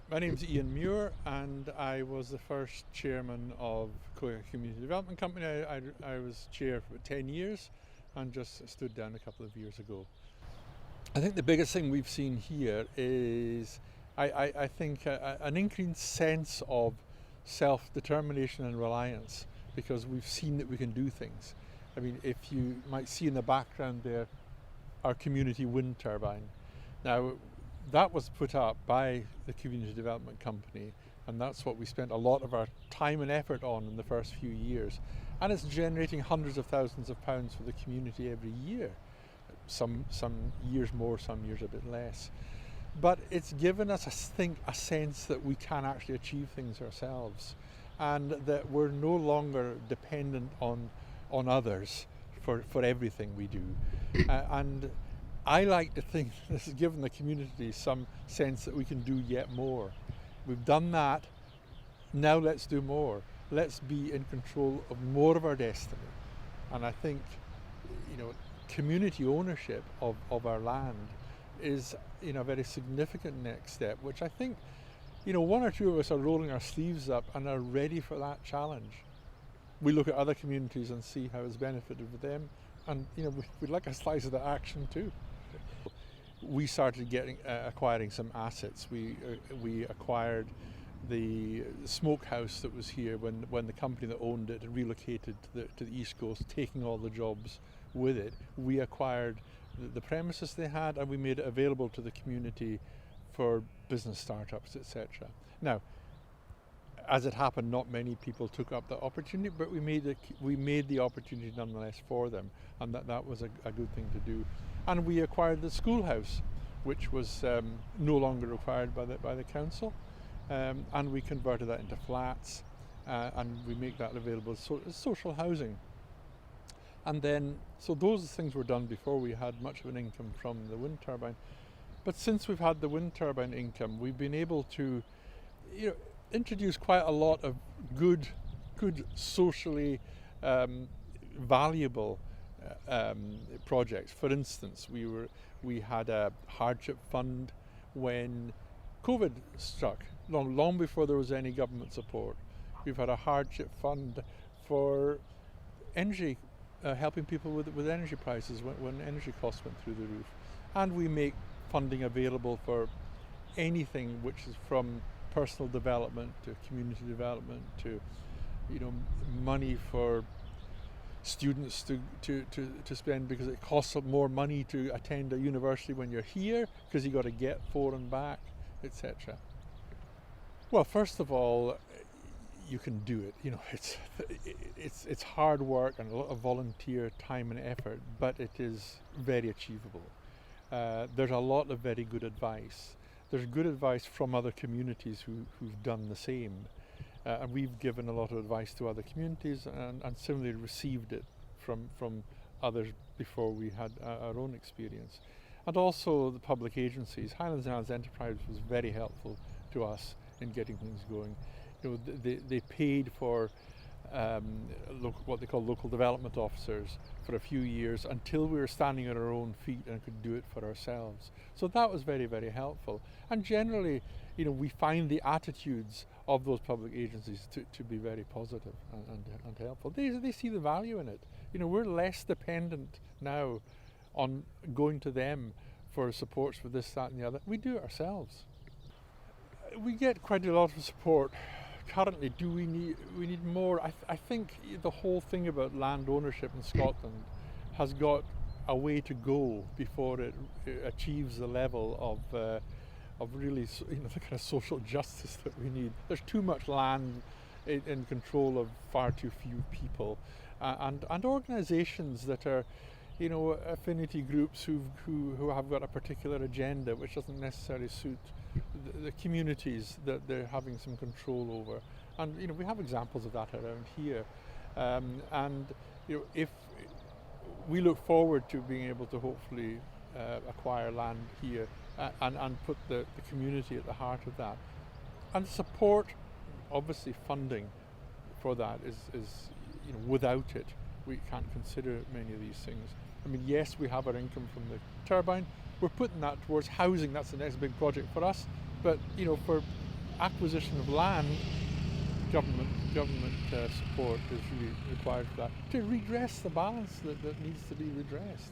My name's Iain Muir, and I was the first chairman of Coigach Community Development Company. I was chair for 10 years and just stood down a couple of years ago. I think the biggest thing we've seen here is, I think, an increased sense of self-determination and reliance, because we've seen that we can do things. I mean, if you might see in the background there, our community wind turbine. Now, that was put up by the Community Development Company, and that's what we spent a lot of our time and effort on in the first few years. And it's generating hundreds of thousands of pounds for the community every year. Some years more, some years a bit less. But it's given us, I think, a sense that we can actually achieve things ourselves, and that we're no longer dependent on others for everything we do. And I like to think this has given the community some sense that we can do yet more. We've done that, now let's do more. Let's be in control of more of our destiny. And I think, community ownership of our land is, a very significant next step, which I think, one or two of us are rolling our sleeves up and are ready for that challenge. We look at other communities and see how it's benefited them, and we'd like a slice of the action too. We started acquiring some assets. We acquired the smokehouse that was here when the company that owned it relocated to the East Coast, taking all the jobs with it. We acquired the premises they had, and we made it available to the community for business startups, etc. Now, as it happened, not many people took up the opportunity, but we made the opportunity nonetheless for them, and that was a good thing to do. And we acquired the schoolhouse, which was no longer required by the council, and we converted that into flats, and we make that available as social housing. And then, so those things were done before we had much of an income from the wind turbine. But since we've had the wind turbine income, we've been able to, introduce quite a lot of good socially valuable projects. For instance, we had a hardship fund when COVID struck, long before there was any government support. We've had a hardship fund for energy, helping people with energy prices when energy costs went through the roof. And we make funding available for anything which is from personal development to community development to money for students to spend, because it costs more money to attend a university when you're here, because you got to get for and back, etc. Well, first of all, you can do it. It's hard work and a lot of volunteer time and effort, but it is very achievable. There's a lot of very good advice. There's good advice from other communities who've done the same. And we've given a lot of advice to other communities and similarly received it from others before we had our own experience. And also the public agencies. Highlands and Islands Enterprise was very helpful to us in getting things going. They paid for what they call local development officers for a few years until we were standing on our own feet and could do it for ourselves. So that was very, very helpful. And generally, we find the attitudes of those public agencies to be very positive and helpful. They see the value in it. We're less dependent now on going to them for supports for this, that and the other. We do it ourselves. We get quite a lot of support. Currently, do we need more? I think the whole thing about land ownership in Scotland has got a way to go before it achieves the level of really, the kind of social justice that we need. There's too much land in control of far too few people, and organisations that are, affinity groups who have got a particular agenda which doesn't necessarily suit the communities that they're having some control over. And we have examples of that around here. If we look forward to being able to hopefully acquire land here and put the community at the heart of that, and support, obviously funding for that is without it we can't consider many of these things. I mean, yes, we have our income from the turbine. We're putting that towards housing. That's the next big project for us. But for acquisition of land, government support is really required for that, to redress the balance that needs to be redressed.